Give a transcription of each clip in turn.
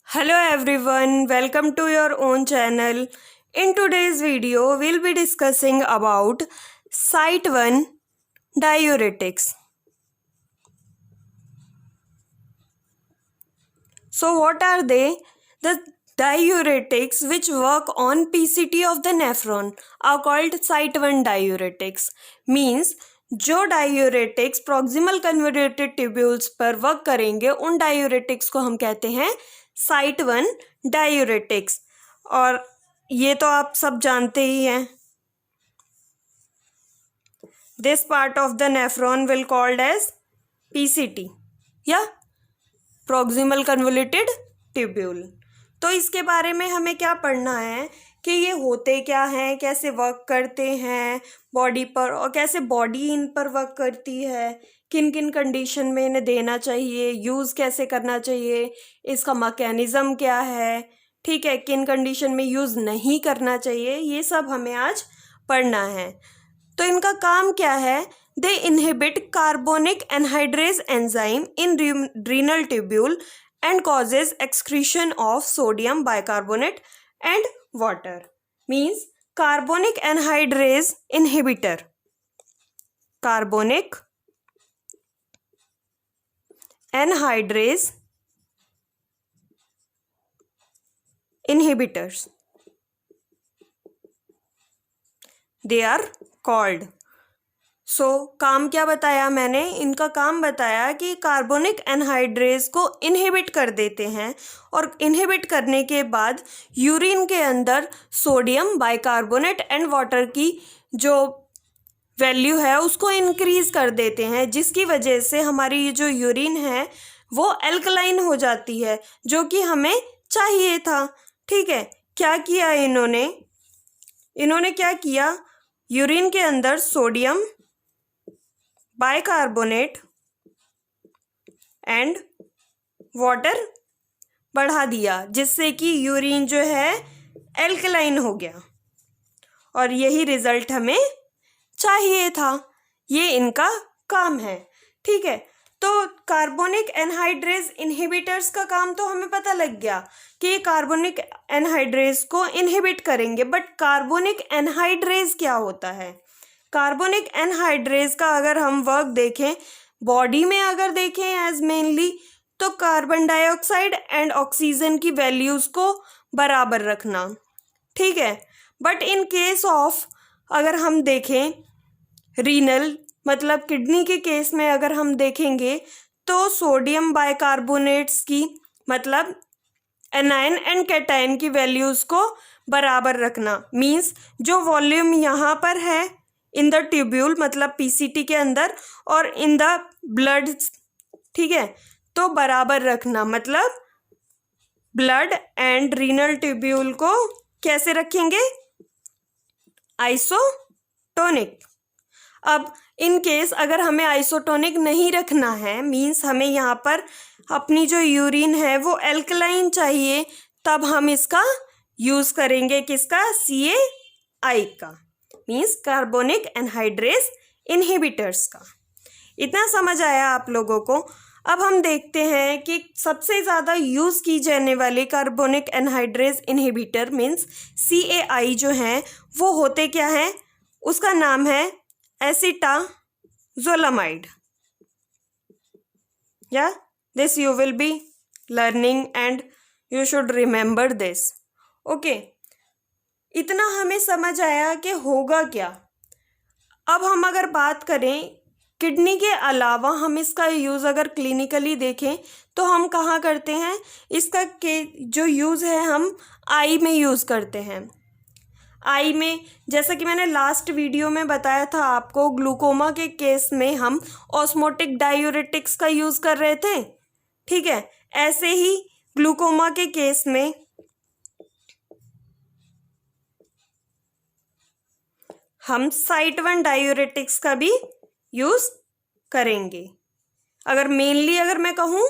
Hello everyone, welcome to your own channel. In today's video, we'll be discussing about Site 1 diuretics. So what are they? The diuretics which work on PCT of the nephron are called Site 1 diuretics. Means जो diuretics proximal convoluted tubules पर work करेंगे उन diuretics को हम कहते हैं site 1 diuretics. और ये तो आप सब जानते ही हैं। This part of the nephron will called as PCT या प्रॉक्सिमल कन्वोल्यूटेड ट्यूब्यूल। तो इसके बारे में हमें क्या पढ़ना है कि ये होते क्या हैं, कैसे वर्क करते हैं बॉडी पर और कैसे बॉडी इन पर वर्क करती है, किन किन कंडीशन में इन्हें देना चाहिए, यूज़ कैसे करना चाहिए, इसका मैकेनिज़्म क्या है, ठीक है, किन कंडीशन में यूज़ नहीं करना चाहिए, ये सब हमें आज पढ़ना है। तो इनका काम क्या है? They inhibit carbonic anhydrase enzyme in renal tubule and causes excretion of sodium bicarbonate and water. Means carbonic anhydrase inhibitor. Carbonic anhydrase inhibitors. They are called. काम क्या बताया मैंने? इनका काम बताया कि कार्बोनिक एनहाइड्रेज को इनहिबिट कर देते हैं और इनहिबिट करने के बाद यूरिन के अंदर सोडियम बाइकार्बोनेट एंड वाटर की जो वैल्यू है उसको इंक्रीज़ कर देते हैं, जिसकी वजह से हमारी ये जो यूरिन है वो एल्कलाइन हो जाती है, जो कि हमें चाहिए था। ठीक है, क्या किया इन्होंने क्या किया? यूरिन के अंदर सोडियम बाइकार्बोनेट एंड वाटर बढ़ा दिया, जिससे कि यूरिन जो है एल्कलाइन हो गया और यही रिजल्ट हमें चाहिए था। ये इनका काम है। ठीक है, तो कार्बोनिक एनहाइड्रेज इनहिबिटर्स का काम तो हमें पता लग गया कि ये कार्बोनिक एनहाइड्रेज को इनहिबिट करेंगे। बट कार्बोनिक एनहाइड्रेज क्या होता है? कार्बोनिक एनहाइड्रेज का अगर हम वर्क देखें बॉडी में, अगर देखें एज मेनली, तो कार्बन डाइऑक्साइड एंड ऑक्सीजन की वैल्यूज़ को बराबर रखना। ठीक है, बट इन केस ऑफ अगर हम देखें रीनल मतलब किडनी के केस में अगर हम देखेंगे तो सोडियम बाइकार्बोनेट्स की मतलब एनायन एंड कैटायन की वैल्यूज़ को बराबर रखना। मीन्स जो वॉल्यूम यहाँ पर है इन द ट्यूब्यूल मतलब पीसीटी के अंदर और इन द ब्लड, ठीक है, तो बराबर रखना। मतलब ब्लड एंड रीनल ट्यूब्यूल को कैसे रखेंगे? आइसोटोनिक। अब इन केस अगर हमें आइसोटोनिक नहीं रखना है, मीन्स हमें यहाँ पर अपनी जो यूरिन है वो एल्कलाइन चाहिए, तब हम इसका यूज़ करेंगे किसका? CaI का, मीन्स कार्बोनिक एनहाइड्रेज इनहिबिटर्स का। इतना समझ आया आप लोगों को? अब हम देखते हैं कि सबसे ज़्यादा यूज़ की जाने वाली carbonic anhydrase inhibitor means CaI जो हैं वो होते क्या हैं? उसका नाम है एसिटाजोलामाइड। या this you will be learning and you should remember this. Okay, इतना हमें समझ आया कि होगा क्या। अब हम अगर बात करें किडनी के अलावा हम इसका यूज़ अगर क्लिनिकली देखें तो हम कहाँ करते हैं? इसका के जो यूज़ है हम आई में यूज़ करते हैं। आई में जैसा कि मैंने लास्ट वीडियो में बताया था आपको, ग्लूकोमा के केस में हम ऑस्मोटिक डायूरेटिक्स का यूज़ कर रहे थे। ठीक है, ऐसे ही ग्लूकोमा के केस में हम साइट 1 डायूरेटिक्स का भी यूज़ करेंगे। अगर मेनली अगर मैं कहूँ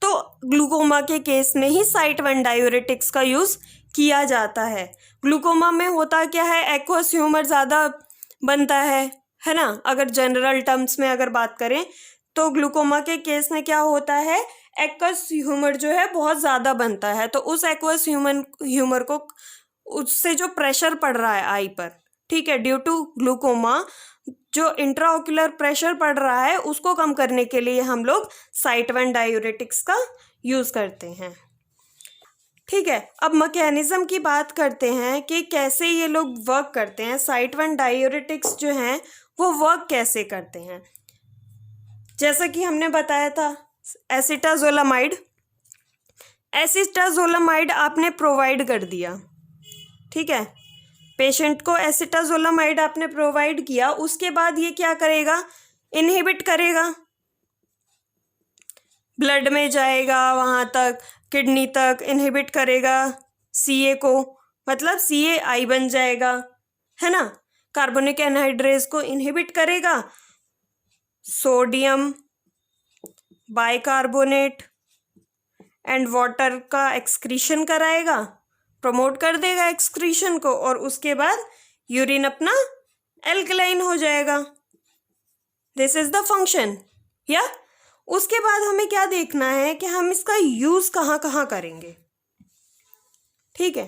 तो ग्लूकोमा के केस में ही साइट 1 डायूरेटिक्स का यूज़ किया जाता है। ग्लूकोमा में होता क्या है? एक्वस ह्यूमर ज़्यादा बनता है ना। अगर जनरल टर्म्स में अगर बात करें तो ग्लूकोमा के केस में क्या होता है? एक्वस ह्यूमर जो है बहुत ज़्यादा बनता है, तो उस एक्वस ह्यूमर को उससे जो प्रेशर पड़ रहा है आई पर, ठीक है, ड्यू टू ग्लूकोमा जो इंट्राओक्यूलर प्रेशर पड़ रहा है उसको कम करने के लिए हम लोग साइट 1 डायूरेटिक्स का यूज़ करते हैं। ठीक है, अब मैकेनिज्म की बात करते हैं कि कैसे ये लोग वर्क करते हैं। साइट 1 डायूरेटिक्स जो हैं वो वर्क कैसे करते हैं। जैसा कि हमने बताया था, एसिटाजोलामाइड आपने प्रोवाइड कर दिया, ठीक है, पेशेंट को एसिटाजोलामाइड आपने प्रोवाइड किया, उसके बाद ये क्या करेगा, इनहिबिट करेगा, ब्लड में जाएगा, वहाँ तक किडनी तक इनहिबिट करेगा सीए को, मतलब सीए आई बन जाएगा, है ना, कार्बोनिक एनहाइड्रेज को इनहिबिट करेगा, सोडियम बाइकार्बोनेट एंड वाटर का एक्सक्रीशन कराएगा, प्रमोट कर देगा एक्सक्रीशन को, और उसके बाद यूरिन अपना एल्कलाइन हो जाएगा। This is the function. या उसके बाद हमें क्या देखना है कि हम इसका यूज़ कहाँ कहाँ करेंगे। ठीक है,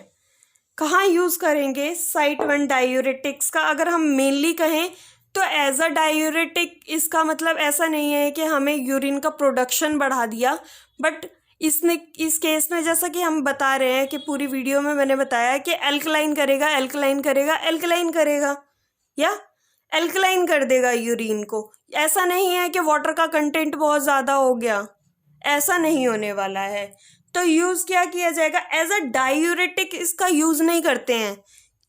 कहाँ यूज़ करेंगे साइट 1 डायूरेटिक्स का। अगर हम मेनली कहें तो एज अ डायूरेटिक, इसका मतलब ऐसा नहीं है कि हमें यूरिन का प्रोडक्शन बढ़ा दिया, बट इस केस में जैसा कि हम बता रहे हैं कि पूरी वीडियो में मैंने बताया कि एल्कलाइन करेगा, एल्कलाइन करेगा, एल्कलाइन करेगा, या एल्कलाइन कर देगा यूरिन को। ऐसा नहीं है कि वाटर का कंटेंट बहुत ज़्यादा हो गया, ऐसा नहीं होने वाला है। तो यूज़ क्या किया जाएगा, एज अ डायूरेटिक इसका यूज़ नहीं करते हैं।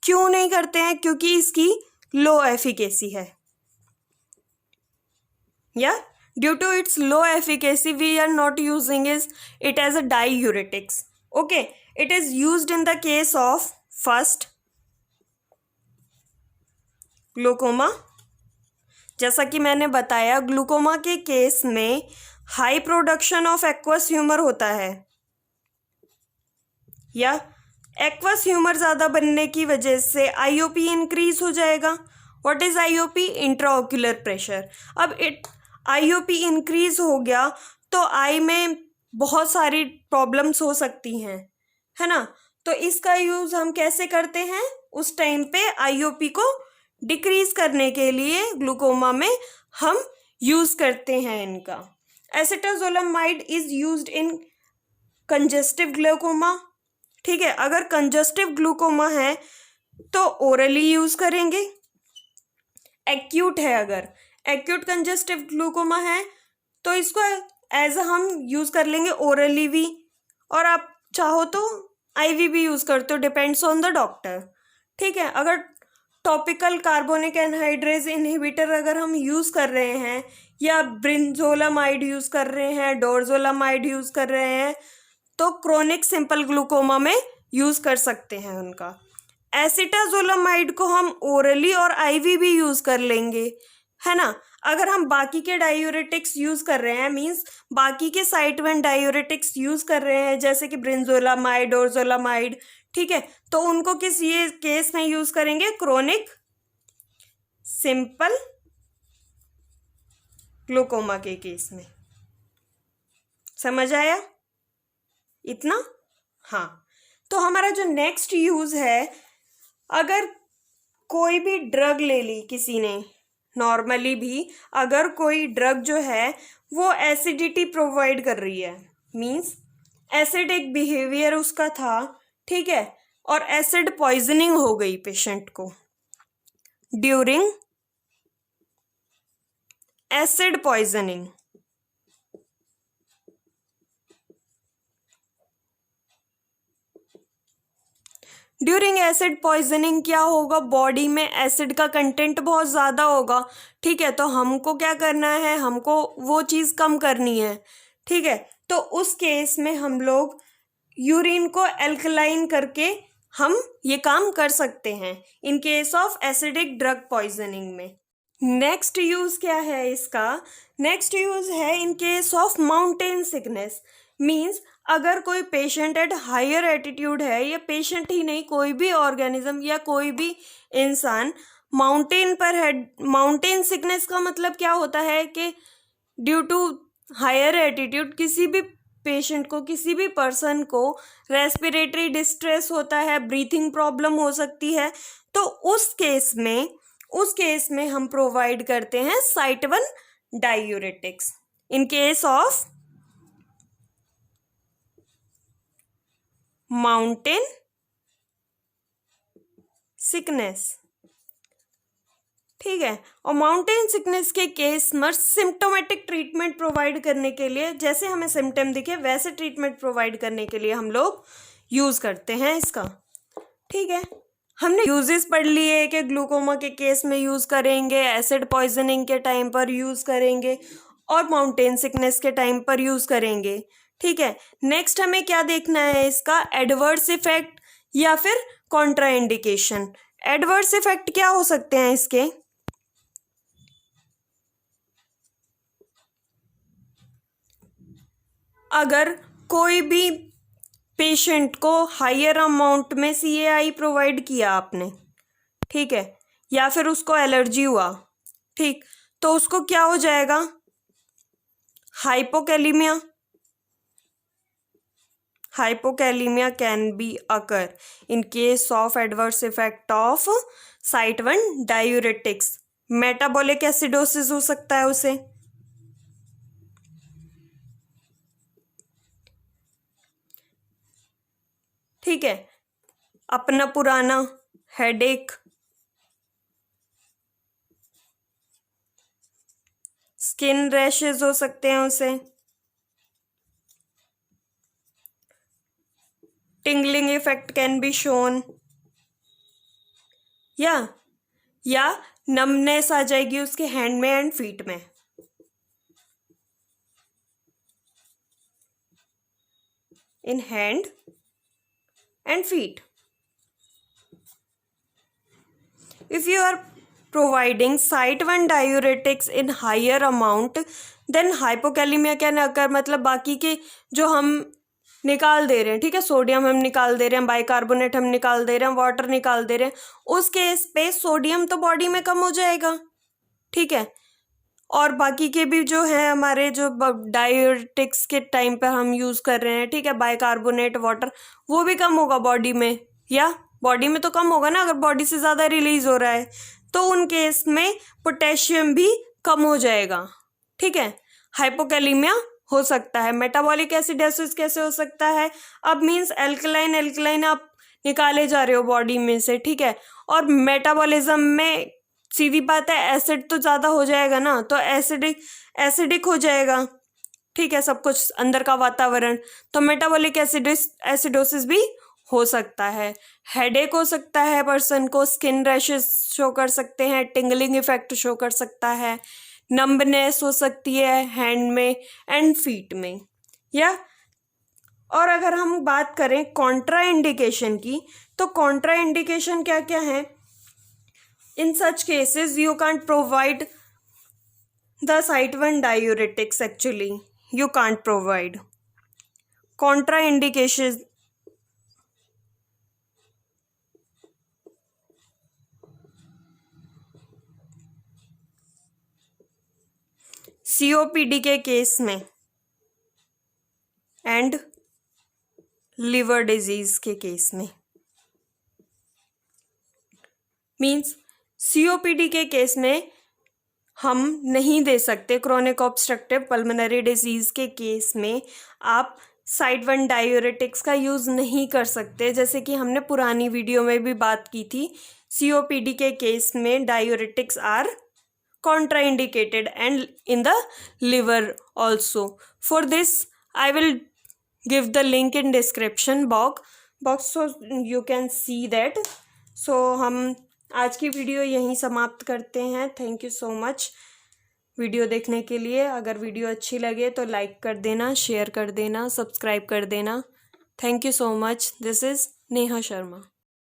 क्यों नहीं करते हैं, क्योंकि इसकी लो एफिकेसी है, या due to its low efficacy we are not using it as a diuretics. Okay, it is used in the case of first glaucoma. जैसा कि मैंने बताया, ग्लूकोमा के केस में high production of aqueous humour होता है, या एक्वस ह्यूमर ज़्यादा बनने की वजह से आईओपी इंक्रीज हो जाएगा। What is IOP, intraocular pressure. अब आईओपी इंक्रीज हो गया तो आई में बहुत सारी प्रॉब्लम्स हो सकती हैं, है ना। तो इसका यूज़ हम कैसे करते हैं, उस टाइम पे आईओपी को डिक्रीज करने के लिए ग्लूकोमा में हम यूज़ करते हैं इनका। Acetazolamide is used in congestive glaucoma. ठीक है, अगर कंजेस्टिव ग्लूकोमा है तो ओरली यूज़ करेंगे। एक्यूट है, अगर एक्यूट कंजेस्टिव ग्लूकोमा है तो इसको एज हम यूज़ कर लेंगे ओरली भी, और आप चाहो तो आईवी भी यूज़ करते हो, डिपेंड्स ऑन द डॉक्टर। ठीक है, अगर टॉपिकल कार्बोनिक एनहाइड्रेज इनहिबिटर अगर हम यूज़ कर रहे हैं, या ब्रिंजोलामाइड यूज़ कर रहे हैं, डोरजोलामाइड यूज़ कर रहे हैं, तो क्रोनिक सिंपल ग्लूकोमा में यूज़ कर सकते हैं उनका। एसिटाजोलामाइड को हम ओरली और आईवी भी यूज़ कर लेंगे, है ना। अगर हम बाकी के डायूरेटिक्स यूज़ कर रहे हैं, मींस बाकी के साइट 1 डायूरेटिक्स यूज़ कर रहे हैं, जैसे कि ब्रिंजोलामाइड, डोरजोलामाइड, ठीक है, तो उनको किस ये केस में यूज़ करेंगे, क्रोनिक सिंपल ग्लूकोमा के केस में। समझ आया इतना? हाँ, तो हमारा जो नेक्स्ट यूज़ है, अगर कोई भी ड्रग ले ली किसी ने, नॉर्मली भी अगर कोई ड्रग जो है वो एसिडिटी प्रोवाइड कर रही है, मींस एसिडिक बिहेवियर उसका था, ठीक है, और एसिड पॉइजनिंग हो गई पेशेंट को during acid poisoning. During acid poisoning क्या होगा, बॉडी में एसिड का कंटेंट बहुत ज़्यादा होगा, ठीक है, तो हमको क्या करना है, हमको वो चीज़ कम करनी है, ठीक है। तो उस केस में हम लोग यूरिन को एल्कलाइन करके हम ये काम कर सकते हैं in case of acidic drug poisoning में। नेक्स्ट यूज़ क्या है इसका, नेक्स्ट यूज़ है in case of mountain sickness. Means अगर कोई पेशेंट एट हायर एटीट्यूड है, या पेशेंट ही नहीं, कोई भी ऑर्गेनिज्म या कोई भी इंसान माउंटेन पर है। माउंटेन सिकनेस का मतलब क्या होता है कि ड्यू टू हायर एटीट्यूड किसी भी पेशेंट को, किसी भी पर्सन को रेस्पिरेटरी डिस्ट्रेस होता है, ब्रीथिंग प्रॉब्लम हो सकती है, तो उस केस में हम प्रोवाइड करते हैं site 1 diuretics. In case of mountain sickness, ठीक है। और माउंटेन सिकनेस के केस में सिम्टोमेटिक ट्रीटमेंट प्रोवाइड करने के लिए, जैसे हमें सिम्टम दिखे वैसे ट्रीटमेंट प्रोवाइड करने के लिए हम लोग यूज़ करते हैं इसका, ठीक है। हमने यूजेस पढ़ लिए कि ग्लूकोमा के केस में यूज़ करेंगे, एसिड पॉइजनिंग के टाइम पर यूज़ करेंगे और माउंटेन सिकनेस के टाइम पर यूज़ करेंगे, ठीक है। नेक्स्ट हमें क्या देखना है, इसका एडवर्स इफेक्ट या फिर कॉन्ट्राइंडिकेशन। एडवर्स इफेक्ट क्या हो सकते हैं इसके, अगर कोई भी पेशेंट को हायर अमाउंट में CAI प्रोवाइड किया आपने, ठीक है, या फिर उसको एलर्जी हुआ, ठीक, तो उसको क्या हो जाएगा, hypokalaemia. Hypokalaemia can be occur in case of adverse effect of site 1 diuretics. Metabolic acidosis हो सकता है उसे, ठीक है। अपना पुराना हेडेक, स्किन रैशेस हो सकते हैं उसे, tingling effect can be shown, या नमनेस आ जाएगी उसके हैंड में एंड फीट में, in hand and feet. If you are providing Site 1 diuretics in higher amount, then hypokalemia can occur। मतलब बाकी के जो हम निकाल दे रहे हैं, ठीक है, सोडियम हम निकाल दे रहे हैं, बाइकार्बोनेट हम निकाल दे रहे हैं, वाटर निकाल दे रहे हैं, उस केस पे सोडियम तो बॉडी में कम हो जाएगा, ठीक है। और बाकी के भी जो है हमारे जो डायूरेटिक्स के टाइम पर हम यूज़ कर रहे हैं, ठीक है, बाइकार्बोनेट, वाटर, वो भी कम होगा बॉडी में, या बॉडी में तो कम होगा ना, अगर बॉडी से ज़्यादा रिलीज हो रहा है तो उन केस में पोटेशियम भी कम हो जाएगा, ठीक है। हाइपोकैलिमिया हो सकता है। मेटाबॉलिक एसिडोसिस कैसे हो सकता है, अब मीन्स एल्कलाइन आप निकाले जा रहे हो बॉडी में से, ठीक है, और मेटाबॉलिज्म में सीधी बात है एसिड तो ज़्यादा हो जाएगा ना, तो एसिडिक हो जाएगा, ठीक है, सब कुछ अंदर का वातावरण, तो मेटाबॉलिक एसिडोसिस भी हो सकता है। हेडेक हो सकता है पर्सन को, स्किन रैशेस शो कर सकते हैं, टिंगलिंग इफेक्ट शो कर सकता है, नंबनेस हो सकती है हैंड में एंड फीट में, या। और अगर हम बात करें कॉन्ट्रा इंडिकेशन की, तो कॉन्ट्रा इंडिकेशन क्या क्या है, in such cases you can't provide the site 1 diuretics, actually you can't provide contraindication. COPD के केस में एंड लिवर डिजीज के केस में, मीन्स COPD के केस में हम नहीं दे सकते, क्रोनिक ऑब्स्ट्रक्टिव पल्मोनरी डिजीज के केस में आप साइट 1 डायूरेटिक्स का यूज़ नहीं कर सकते, जैसे कि हमने पुरानी वीडियो में भी बात की थी। COPD के केस में diuretics are contraindicated and in the liver also. For this I will give the link in description box so you can see that. So हम आज की वीडियो यहीं समाप्त करते हैं। Thank you so much video देखने के लिए। अगर वीडियो अच्छी लगे तो लाइक कर देना, शेयर कर देना, सब्सक्राइब कर देना। Thank you so much. This is Neha Sharma.